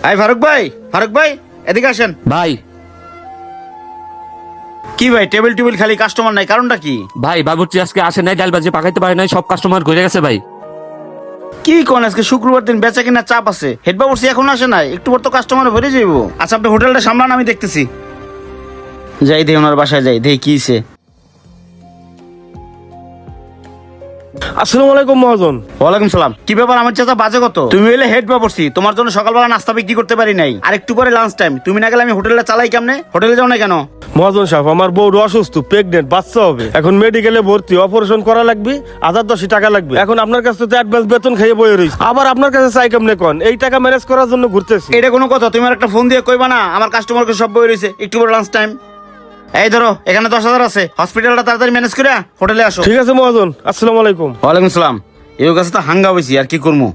High Faruk ভাই এদিকে আসেন। ভাই কি ভাই টেবিল টেবিল খালি, কাস্টমার নাই, কারণটা কি? ভাই বাবুর্চি আজকে আসে নাই, ডাল ভাজি পাকাইতে পারে নাই, সব কাস্টমার ঘুরে গেছে ভাই। কি কোন আজকে শুক্রবার দিন বেচা কিনা চাপ আছে, হেড বাবুর্চি এখন আসে নাই, একটু পর তো কাস্টমার ভরে যাইবো। আচ্ছা আপনি হোটেলটা সামলান, আমি দেখতেছি। যাই দেই ওনার বাসায়, যাই দেই কি হইছে। আসসালামু আলাইকুম মহাজন। ওয়ালাইকুম সালাম। কি ব্যাপার আমার চাচা, বাজে কত? তুমি হইলে হেড বাবুর্চি, তোমার জন্য সকালবেলা নাস্তা বিক্রি করতে পারি নাই, আর একটু পরে লাঞ্চ টাইম, তুমি না গেলে আমি হোটেলটা চালাই কেমনে? হোটেলে যাও না কেন? মহাজন সাহেব, আমার বউ অসুস্থ, প্রেগনেন্ট, বাচ্চা হবে, এখন মেডিকেলে ভর্তি, অপারেশন করা লাগবে, 1010 টাকা লাগবে। এখন আপনার কাছে তো অ্যাডভান্স বেতন খাইয়ে বয়ে রয়েছে, আবার আপনার কাছে চাই কেমনে কোন? এই টাকা ম্যানেজ করার জন্য ঘুরতেছি। এটা কোনো কথা? তুমি আর একটা ফোন দিয়ে কইবা না আমার কাস্টমারকে সব বই রয়েছে, একটু পরে লাঞ্চ টাইম। এই ধরো এখানে 10,000 আছে, হসপিটালটা তাড়াতাড়ি ম্যানেজ করে হোটেলে আসো। ঠিক আছে মহাজন, আসসালামু আলাইকুম। ওয়ালাইকুম সালাম। এই কাছে তো হাঙ্গা হয়েছি, আর কি করবো।